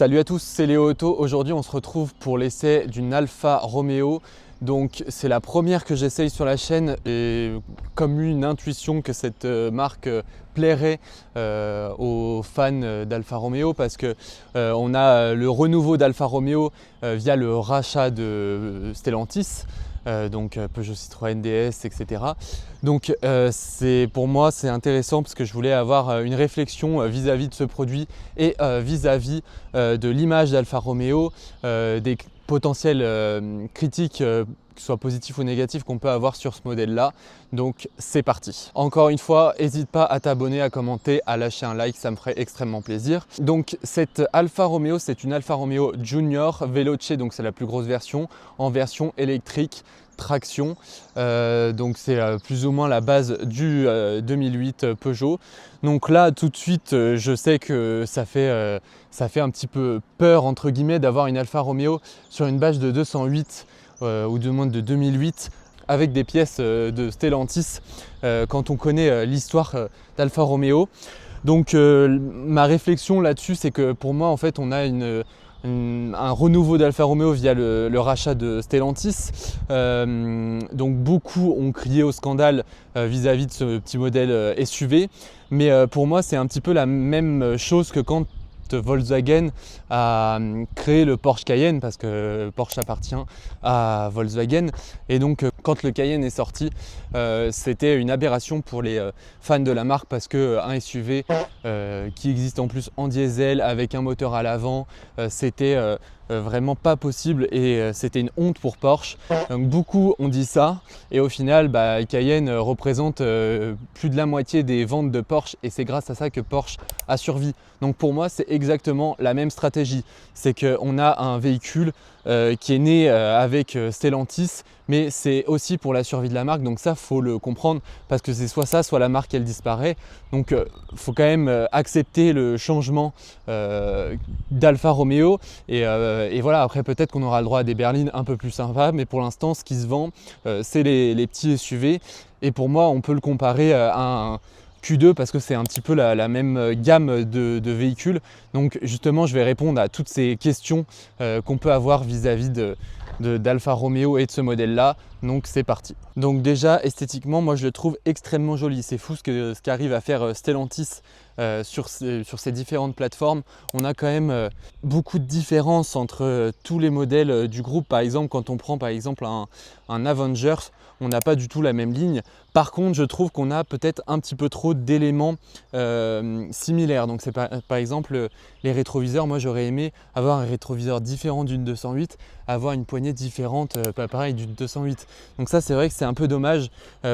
Salut à tous, c'est Léo Auto. Aujourd'hui, on se retrouve pour l'essai d'une Alfa Romeo. Donc, c'est la première que j'essaye sur la chaîne et comme une intuition que cette marque plairait aux fans d'Alfa Romeo parce que on a le renouveau d'Alfa Romeo via le rachat de Stellantis. Donc Peugeot, Citroën, DS, etc. Donc pour moi c'est intéressant parce que je voulais avoir une réflexion vis-à-vis de ce produit et vis-à-vis de l'image d'Alfa Romeo, des potentielles critiques, que ce soit positifs ou négatifs, qu'on peut avoir sur ce modèle-là. Donc c'est parti. Encore une fois, n'hésite pas à t'abonner, à commenter, à lâcher un like, ça me ferait extrêmement plaisir. Donc cette Alfa Romeo, c'est une Alfa Romeo Junior Veloce, donc c'est la plus grosse version, en version électrique, traction. Donc c'est plus ou moins la base du 2008 Peugeot. Donc là tout de suite je sais que ça fait un petit peu peur entre guillemets d'avoir une Alfa Romeo sur une base de 208 ou de moins de 2008 avec des pièces de Stellantis quand on connaît l'histoire d'Alfa Romeo. Donc ma réflexion là-dessus, c'est que pour moi en fait on a un renouveau d'Alfa Romeo via le rachat de Stellantis. Donc beaucoup ont crié au scandale vis-à-vis de ce petit modèle SUV. Mais pour moi c'est un petit peu la même chose que quand Volkswagen a créé le Porsche Cayenne, parce que Porsche appartient à Volkswagen, et donc quand le Cayenne est sorti, c'était une aberration pour les fans de la marque parce qu'un SUV qui existe en plus en diesel avec un moteur à l'avant, c'était vraiment pas possible et c'était une honte pour Porsche. Donc beaucoup ont dit ça et au final Cayenne représente plus de la moitié des ventes de Porsche et c'est grâce à ça que Porsche a survécu. Donc pour moi c'est exactement la même stratégie, c'est qu'on a un véhicule qui est né avec Stellantis, mais c'est aussi pour la survie de la marque, donc ça faut le comprendre parce que c'est soit ça, soit la marque elle disparaît. Donc faut quand même accepter le changement d'Alfa Romeo et voilà, après peut-être qu'on aura le droit à des berlines un peu plus sympas, mais pour l'instant ce qui se vend c'est les petits SUV et pour moi on peut le comparer à un Q2 parce que c'est un petit peu la même gamme de véhicules. Donc justement je vais répondre à toutes ces questions qu'on peut avoir vis-à-vis d'Alfa Romeo et de ce modèle là, donc c'est parti. Donc déjà esthétiquement moi je le trouve extrêmement joli, c'est fou ce qu'arrive à faire Stellantis sur ces différentes plateformes. On a quand même beaucoup de différences entre tous les modèles du groupe. Par exemple quand on prend par exemple un Avenger, on n'a pas du tout la même ligne. Par contre je trouve qu'on a peut-être un petit peu trop d'éléments similaires. Donc c'est par exemple les rétroviseurs, moi j'aurais aimé avoir un rétroviseur différent d'une 208, avoir une poignée différente, pas pareil d'une 208. Donc ça c'est vrai que c'est un peu dommage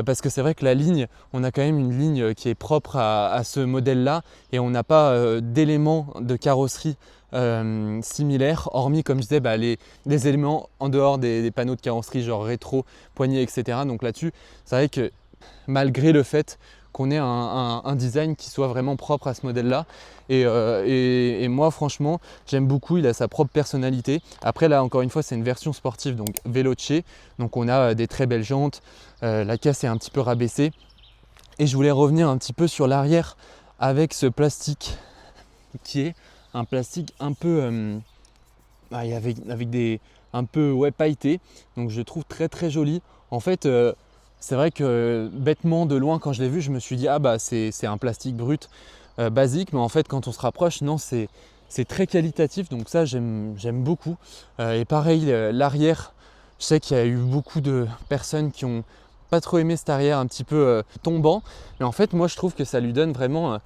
parce que c'est vrai que la ligne, on a quand même une ligne qui est propre à ce modèle là et on n'a pas d'éléments de carrosserie similaires, hormis comme je disais des éléments en dehors des panneaux de carrosserie genre rétro, poignée, etc. Donc là-dessus c'est vrai que malgré le fait qu'on ait un design qui soit vraiment propre à ce modèle là et moi franchement j'aime beaucoup, il a sa propre personnalité. Après là encore une fois c'est une version sportive donc Veloce, donc on a des très belles jantes, la caisse est un petit peu rabaissée et je voulais revenir un petit peu sur l'arrière avec ce plastique qui est un plastique un peu avec des un peu pailleté, donc je le trouve très très joli en fait. C'est vrai que bêtement de loin quand je l'ai vu je me suis dit c'est un plastique brut basique, mais en fait quand on se rapproche non, c'est très qualitatif, donc ça j'aime beaucoup. Et pareil l'arrière, je sais qu'il y a eu beaucoup de personnes qui ont pas trop aimé cet arrière un petit peu tombant, mais en fait moi je trouve que ça lui donne vraiment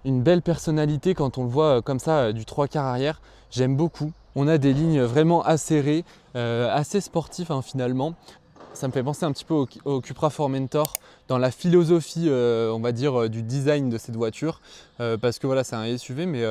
une belle personnalité quand on le voit comme ça du 3/4 arrière. J'aime beaucoup. On a des lignes vraiment acérées, assez sportives finalement. Ça me fait penser un petit peu au Cupra Formentor dans la philosophie on va dire du design de cette voiture parce que voilà c'est un SUV, mais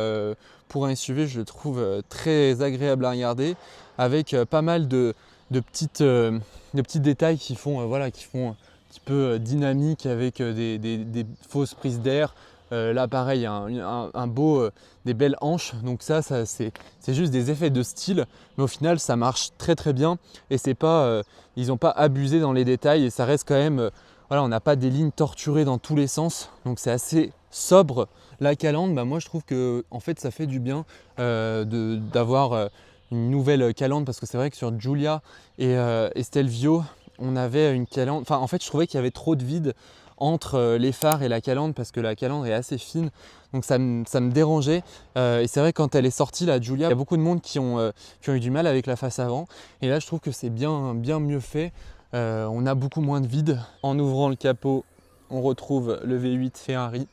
pour un SUV je le trouve très agréable à regarder avec pas mal de petits détails qui font qui font un petit peu dynamique avec des fausses prises d'air. Là pareil, un beau, des belles hanches, donc ça c'est juste des effets de style, mais au final ça marche très très bien et c'est pas, ils n'ont pas abusé dans les détails et ça reste quand même, voilà, on n'a pas des lignes torturées dans tous les sens, donc c'est assez sobre. La calandre, moi je trouve que en fait ça fait du bien d'avoir une nouvelle calandre, parce que c'est vrai que sur Giulia et Stelvio, on avait une calandre. Enfin, en fait, je trouvais qu'il y avait trop de vide entre les phares et la calandre, parce que la calandre est assez fine, donc ça me dérangeait. Et c'est vrai que quand elle est sortie, la Giulia, il y a beaucoup de monde qui ont eu du mal avec la face avant. Et là, je trouve que c'est bien mieux fait. On a beaucoup moins de vide. En ouvrant le capot, on retrouve le V8 Ferrari.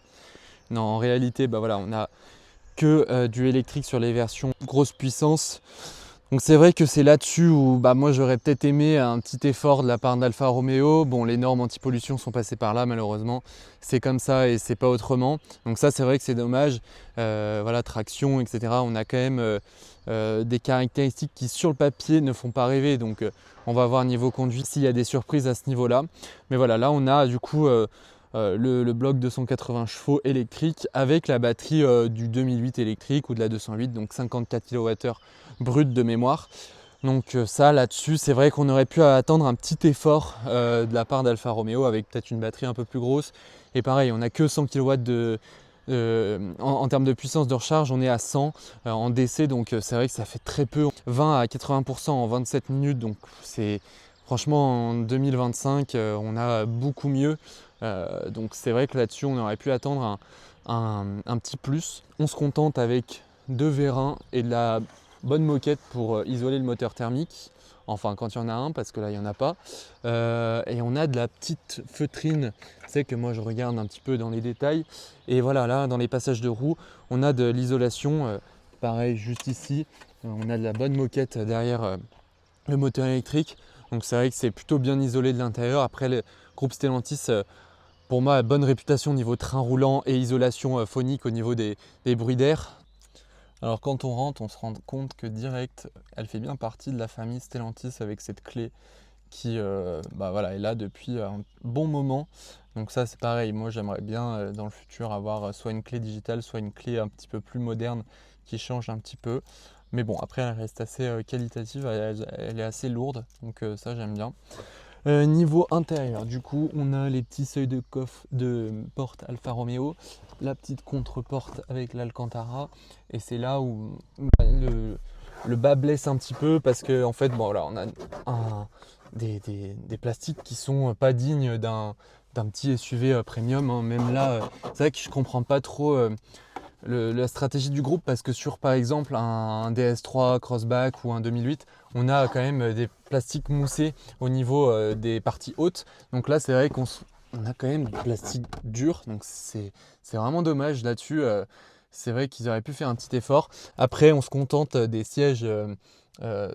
Non, en réalité, voilà, on a que du électrique sur les versions grosse puissance. Donc c'est vrai que c'est là-dessus où moi j'aurais peut-être aimé un petit effort de la part d'Alfa Romeo. Bon, les normes anti-pollution sont passées par là, malheureusement. C'est comme ça et c'est pas autrement. Donc ça, c'est vrai que c'est dommage. Voilà, traction, etc. On a quand même des caractéristiques qui sur le papier ne font pas rêver. Donc on va voir niveau conduite s'il y a des surprises à ce niveau-là. Mais voilà, là on a du coup le bloc 280 chevaux électrique avec la batterie du 2008 électrique ou de la 208, donc 54 kWh brut de mémoire. Donc ça, là-dessus, c'est vrai qu'on aurait pu attendre un petit effort de la part d'Alfa Romeo avec peut-être une batterie un peu plus grosse. Et pareil, on n'a que 100 kW en termes de puissance de recharge, on est à 100 en DC, donc c'est vrai que ça fait très peu. 20 à 80% en 27 minutes, donc c'est franchement en 2025, on a beaucoup mieux. Donc c'est vrai que là-dessus, on aurait pu attendre un petit plus. On se contente avec 2 vérins et de la bonne moquette pour isoler le moteur thermique, enfin quand il y en a un, parce que là il n'y en a pas. Et on a de la petite feutrine, c'est que moi je regarde un petit peu dans les détails, et voilà, là dans les passages de roues on a de l'isolation, pareil juste ici, on a de la bonne moquette derrière le moteur électrique, donc c'est vrai que c'est plutôt bien isolé de l'intérieur. Après, le groupe Stellantis, pour moi, a bonne réputation au niveau train roulant et isolation phonique au niveau des bruits d'air. Alors quand on rentre, on se rend compte que direct, elle fait bien partie de la famille Stellantis avec cette clé qui voilà, est là depuis un bon moment. Donc ça c'est pareil, moi j'aimerais bien dans le futur avoir soit une clé digitale, soit une clé un petit peu plus moderne qui change un petit peu. Mais bon, après elle reste assez qualitative, elle est assez lourde, donc ça j'aime bien. Niveau intérieur, du coup, on a les petits seuils de coffre de porte Alfa Romeo, la petite contre-porte avec l'Alcantara, et c'est là où le bas blesse un petit peu, parce que en fait, voilà, on a des plastiques qui sont pas dignes d'un petit SUV premium, hein. Même là, c'est vrai que je comprends pas trop la stratégie du groupe, parce que sur par exemple un DS3 Crossback ou un 2008, on a quand même des plastiques moussés au niveau des parties hautes. Donc là c'est vrai qu'on a quand même du plastique dur, donc c'est vraiment dommage là-dessus. C'est vrai qu'ils auraient pu faire un petit effort. Après on se contente des sièges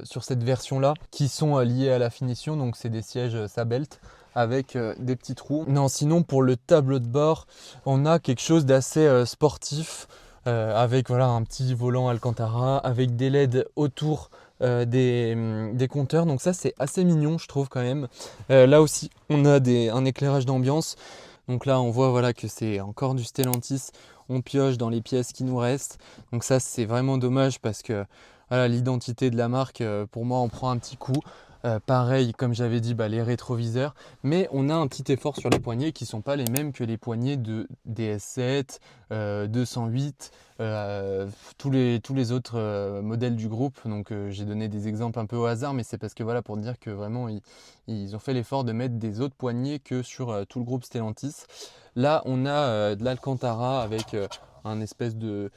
sur cette version là qui sont liés à la finition, donc c'est des sièges Sabelt avec des petits trous. Non, sinon pour le tableau de bord, on a quelque chose d'assez sportif, avec voilà, un petit volant Alcantara, avec des LED autour des compteurs. Donc ça c'est assez mignon, je trouve quand même. Là aussi on a un éclairage d'ambiance. Donc là on voit voilà, que c'est encore du Stellantis. On pioche dans les pièces qui nous restent. Donc ça c'est vraiment dommage, parce que voilà, l'identité de la marque, pour moi, on prend un petit coup. Pareil, comme j'avais dit, les rétroviseurs. Mais on a un petit effort sur les poignées qui ne sont pas les mêmes que les poignées de DS7, 208, tous les autres modèles du groupe. Donc j'ai donné des exemples un peu au hasard, mais c'est parce que voilà, pour dire que vraiment ils ont fait l'effort de mettre des autres poignées que sur tout le groupe Stellantis. Là, on a de l'Alcantara avec un espèce de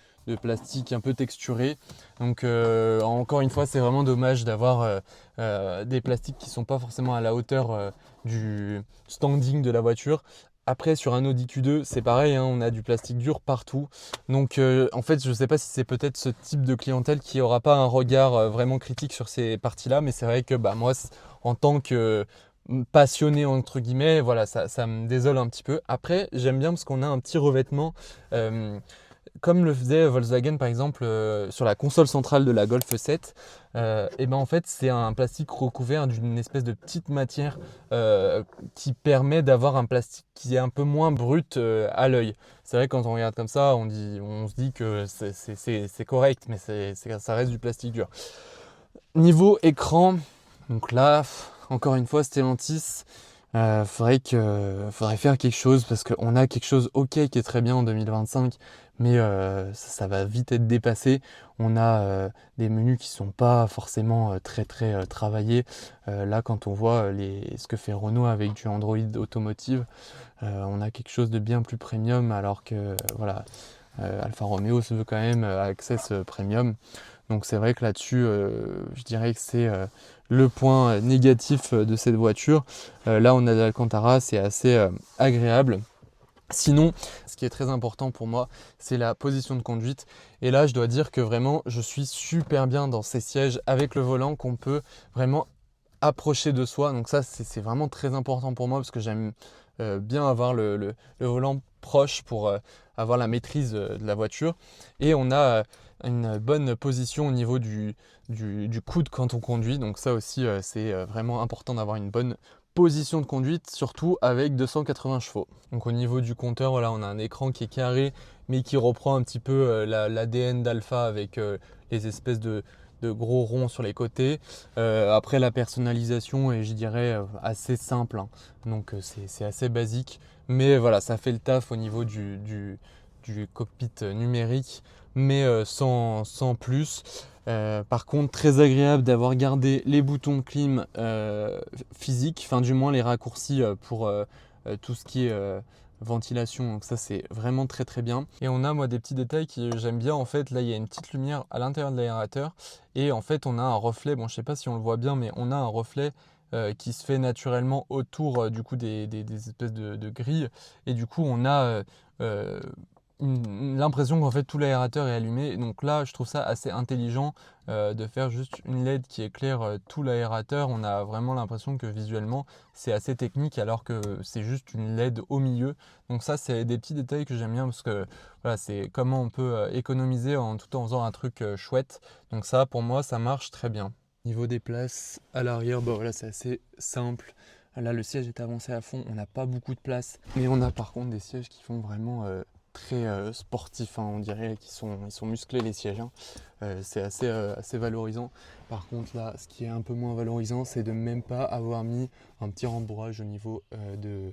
plastique un peu texturé. Donc encore une fois, c'est vraiment dommage d'avoir des plastiques qui ne sont pas forcément à la hauteur du standing de la voiture. Après, sur un Audi Q2, c'est pareil, hein, on a du plastique dur partout. Donc en fait, je ne sais pas si c'est peut-être ce type de clientèle qui n'aura pas un regard vraiment critique sur ces parties-là, mais c'est vrai que moi, en tant que passionné entre guillemets, voilà, ça me désole un petit peu. Après, j'aime bien parce qu'on a un petit revêtement, comme le faisait Volkswagen par exemple sur la console centrale de la Golf 7. Et en fait c'est un plastique recouvert d'une espèce de petite matière qui permet d'avoir un plastique qui est un peu moins brut à l'œil. C'est vrai que quand on regarde comme ça, on se dit que c'est correct, mais ça reste du plastique dur. Niveau écran, donc là encore une fois Stellantis, Faudrait faire quelque chose parce qu'on a quelque chose qui est très bien en 2025, mais ça va vite être dépassé. On a des menus qui sont pas forcément très travaillés. Là, quand on voit ce que fait Renault avec du Android Automotive, on a quelque chose de bien plus premium, alors que voilà, Alfa Romeo se veut quand même Access Premium. Donc c'est vrai que là-dessus, je dirais que c'est le point négatif de cette voiture. Là, on a de l'Alcantara, c'est assez agréable. Sinon, ce qui est très important pour moi, c'est la position de conduite. Et là, je dois dire que vraiment, je suis super bien dans ces sièges avec le volant qu'on peut vraiment approcher de soi. Donc ça, c'est vraiment très important pour moi parce que j'aime bien avoir le volant proche pour avoir la maîtrise de la voiture. Et on a une bonne position au niveau du coude quand on conduit. Donc ça aussi, c'est vraiment important d'avoir une bonne position de conduite, surtout avec 280 chevaux. Donc au niveau du compteur, voilà, on a un écran qui est carré, mais qui reprend un petit peu l'ADN d'Alfa avec les espèces de gros ronds sur les côtés. Après, la personnalisation est, je dirais, assez simple, hein. Donc c'est assez basique, mais voilà, ça fait le taf au niveau du cockpit numérique, mais sans plus. Par contre, très agréable d'avoir gardé les boutons de clim physiques, enfin du moins les raccourcis pour tout ce qui est ventilation. Donc ça, c'est vraiment très bien. Et on a, moi, des petits détails que j'aime bien. En fait, là, il y a une petite lumière à l'intérieur de l'aérateur et en fait, on a un reflet. Bon, je sais pas si on le voit bien, mais on a un reflet qui se fait naturellement autour du coup des espèces de grilles, et du coup on a l'impression qu'en fait tout l'aérateur est allumé. Et donc là, je trouve ça assez intelligent de faire juste une LED qui éclaire tout l'aérateur. On a vraiment l'impression que visuellement c'est assez technique, alors que c'est juste une LED au milieu. Donc ça, c'est des petits détails que j'aime bien parce que voilà, c'est comment on peut économiser tout en faisant un truc chouette. Donc ça, pour moi, ça marche très bien. Niveau des places à l'arrière, bah voilà, c'est assez simple. Là, le siège est avancé à fond, on n'a pas beaucoup de place, mais on a par contre des sièges qui font vraiment très sportifs, hein. On dirait qu'ils sont musclés, les sièges, hein. C'est assez valorisant. Par contre, là, ce qui est un peu moins valorisant, c'est de même pas avoir mis un petit rembourrage au niveau de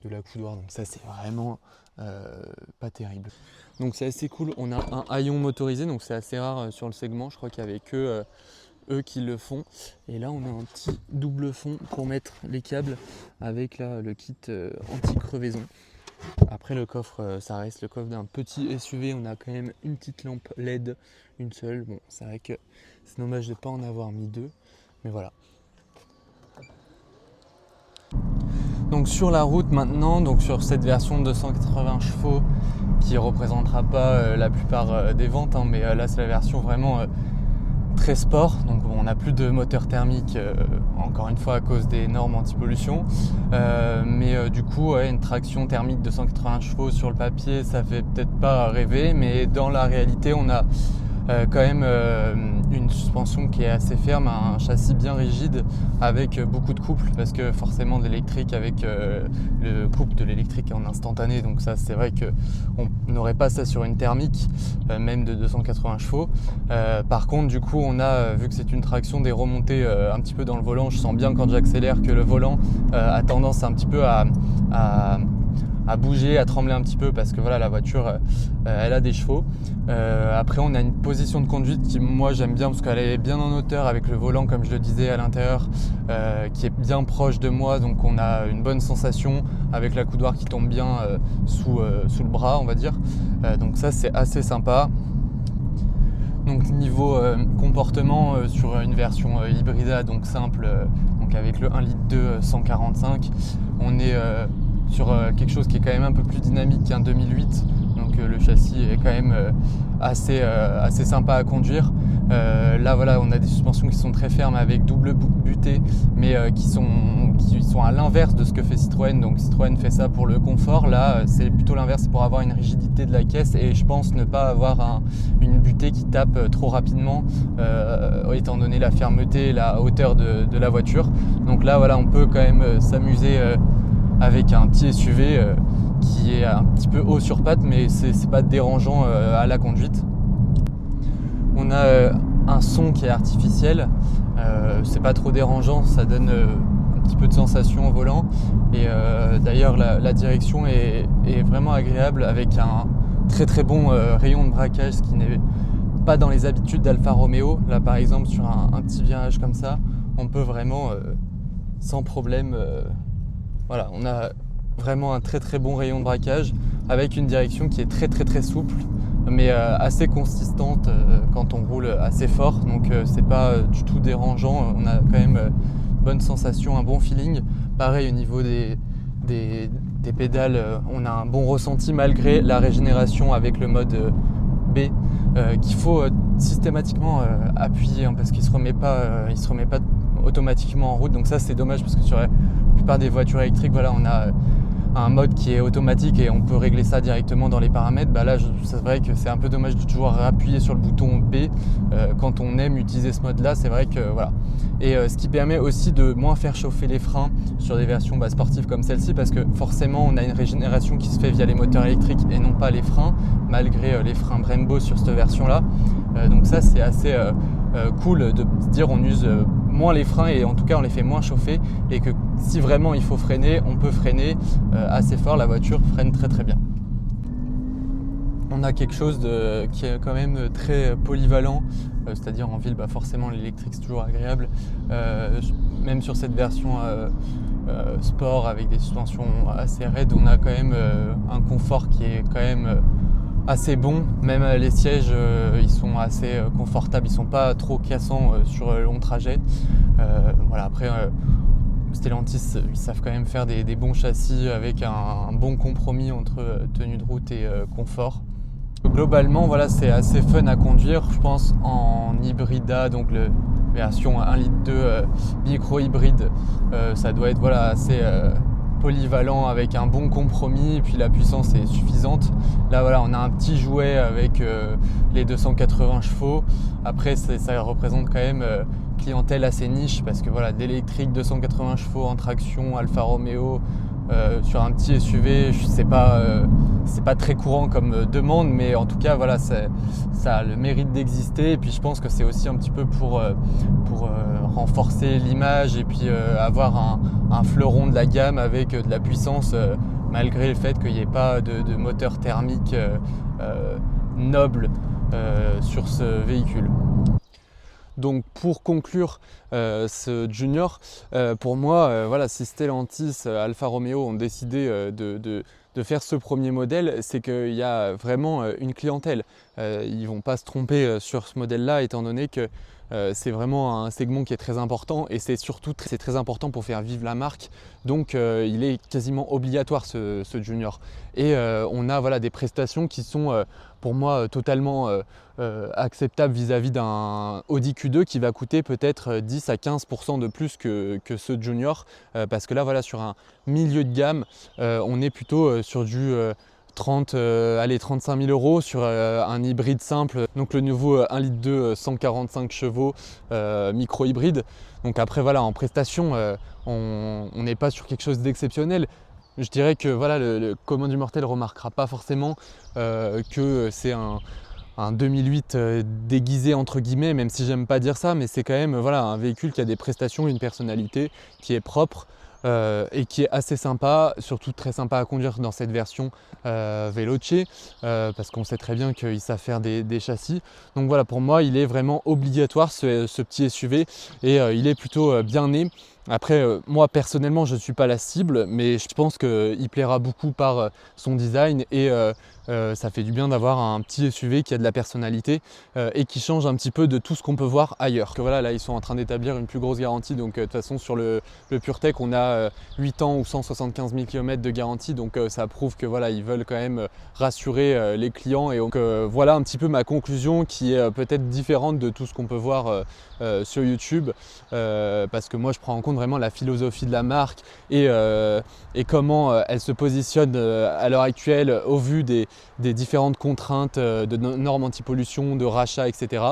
la coudoir. Donc ça, c'est vraiment pas terrible. Donc c'est assez cool. On a un haillon motorisé, donc c'est assez rare sur le segment. Je crois qu'il y avait que eux qui le font. Et là, on a un petit double fond pour mettre les câbles avec là le kit anti-crevaison. Après, le coffre, ça reste le coffre d'un petit SUV. On a quand même une petite lampe LED, une seule. Bon, c'est vrai que c'est dommage de ne pas en avoir mis deux, mais voilà. Donc sur la route maintenant, donc sur cette version de 280 chevaux qui ne représentera pas la plupart des ventes, hein, mais là c'est la version vraiment très sport. Donc bon, on n'a plus de moteur thermique, encore une fois à cause des normes anti-pollution, mais du coup ouais, une traction thermique de 180 chevaux sur le papier, ça fait peut-être pas rêver, mais dans la réalité on a quand même une suspension qui est assez ferme, un châssis bien rigide avec beaucoup de couple, parce que forcément de l'électrique avec le couple de l'électrique en instantané, donc ça c'est vrai qu'on n'aurait pas ça sur une thermique même de 280 chevaux. Par contre du coup on a, vu que c'est une traction, des remontées un petit peu dans le volant. Je sens bien quand j'accélère que le volant a tendance un petit peu à bouger, à trembler un petit peu, parce que voilà, la voiture elle a des chevaux. Après on a une position de conduite qui, moi, j'aime bien parce qu'elle est bien en hauteur avec le volant, comme je le disais, à l'intérieur qui est bien proche de moi, donc on a une bonne sensation avec la coudoir qui tombe bien sous le bras, on va dire. Donc ça, c'est assez sympa. Donc niveau comportement, sur une version hybrida, donc simple, donc avec le 1,2 litre 145, on est sur quelque chose qui est quand même un peu plus dynamique qu'un 2008. Donc le châssis est quand même assez sympa à conduire. Là voilà, on a des suspensions qui sont très fermes avec double butée, mais qui sont à l'inverse de ce que fait Citroën. Donc Citroën fait ça pour le confort, là c'est plutôt l'inverse, c'est pour avoir une rigidité de la caisse, et je pense ne pas avoir une butée qui tape trop rapidement étant donné la fermeté et la hauteur de la voiture. Donc là voilà, on peut quand même s'amuser avec un petit SUV qui est un petit peu haut sur pattes, mais c'est pas dérangeant à la conduite. On a un son qui est artificiel, c'est pas trop dérangeant, ça donne petit peu de sensation au volant. Et d'ailleurs la direction est vraiment agréable avec un très très bon rayon de braquage, ce qui n'est pas dans les habitudes d'Alfa Romeo. Là par exemple sur un petit virage comme ça, on peut vraiment sans problème, voilà, on a vraiment un très très bon rayon de braquage avec une direction qui est très très très souple mais assez consistante quand on roule assez fort, donc c'est pas du tout dérangeant, on a quand même bonne sensation, un bon feeling. Pareil au niveau des pédales, on a un bon ressenti malgré la régénération avec le mode B qu'il faut systématiquement appuyer parce qu'il se remet pas automatiquement en route, donc ça c'est dommage parce que sur la plupart des voitures électriques, voilà, on a un mode qui est automatique et on peut régler ça directement dans les paramètres. Là c'est vrai que c'est un peu dommage de toujours appuyer sur le bouton B quand on aime utiliser ce mode là, c'est vrai que voilà. Et ce qui permet aussi de moins faire chauffer les freins sur des versions sportives comme celle-ci, parce que forcément on a une régénération qui se fait via les moteurs électriques et non pas les freins, malgré les freins Brembo sur cette version là. Donc ça c'est assez cool de se dire on use moins les freins et en tout cas on les fait moins chauffer, et que si vraiment il faut freiner, on peut freiner assez fort, la voiture freine très très bien. On a quelque chose qui est quand même très polyvalent, c'est-à-dire en ville forcément l'électrique c'est toujours agréable, même sur cette version sport avec des suspensions assez raides, on a quand même un confort qui est quand même assez bon. Même les sièges ils sont assez confortables, ils sont pas trop cassants sur le long trajet. Voilà, après Stellantis ils savent quand même faire des bons châssis avec un bon compromis entre tenue de route et confort. Globalement voilà, c'est assez fun à conduire, je pense en hybrida, donc la version 1,2 litre micro hybride, ça doit être voilà, assez polyvalent avec un bon compromis, et puis la puissance est suffisante. Là voilà, on a un petit jouet avec les 280 chevaux. Après ça représente quand même clientèle assez niche, parce que voilà, d'électrique 280 chevaux en traction Alfa Romeo sur un petit SUV, c'est pas très courant comme demande, mais en tout cas voilà, ça a le mérite d'exister. Et puis je pense que c'est aussi un petit peu pour renforcer l'image et puis avoir un fleuron de la gamme avec de la puissance, malgré le fait qu'il n'y ait pas de moteur thermique noble sur ce véhicule. Donc pour conclure ce Junior, pour moi, voilà, si Stellantis, Alfa Romeo ont décidé de faire ce premier modèle, c'est qu'il y a vraiment une clientèle. Ils ne vont pas se tromper sur ce modèle-là, étant donné que c'est vraiment un segment qui est très important, et c'est surtout c'est très important pour faire vivre la marque. Donc il est quasiment obligatoire ce Junior. Et on a voilà, des prestations qui sont pour moi totalement acceptables vis-à-vis d'un Audi Q2 qui va coûter peut-être 10 à 15% de plus que ce Junior, parce que là voilà, sur un milieu de gamme, on est plutôt sur du 35 000 € sur un hybride simple, donc le nouveau 1,2 litre 145 chevaux micro hybride. Donc après voilà, en prestation on n'est pas sur quelque chose d'exceptionnel. Je dirais que voilà, le commun du mortel ne remarquera pas forcément que c'est un 2008 déguisé entre guillemets, même si j'aime pas dire ça, mais c'est quand même voilà, un véhicule qui a des prestations, une personnalité, qui est propre. Et qui est assez sympa, surtout très sympa à conduire dans cette version Veloce, parce qu'on sait très bien qu'ils savent faire des châssis. Donc voilà, pour moi il est vraiment obligatoire ce petit SUV, et il est plutôt bien né. Après moi personnellement je ne suis pas la cible, mais je pense qu'il plaira beaucoup par son design, et ça fait du bien d'avoir un petit SUV qui a de la personnalité et qui change un petit peu de tout ce qu'on peut voir ailleurs. Que voilà, là ils sont en train d'établir une plus grosse garantie, donc de toute façon sur le PureTech on a 8 ans ou 175 000 km de garantie, donc ça prouve que voilà, ils veulent quand même rassurer les clients. Et donc voilà un petit peu ma conclusion, qui est peut-être différente de tout ce qu'on peut voir sur YouTube, parce que moi je prends en compte vraiment la philosophie de la marque et comment elle se positionne à l'heure actuelle au vu des différentes contraintes de normes anti-pollution, de rachat, etc.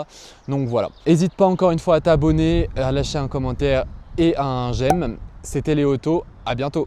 Donc voilà, n'hésite pas encore une fois à t'abonner, à lâcher un commentaire et un j'aime. C'était Léo Auto, à bientôt.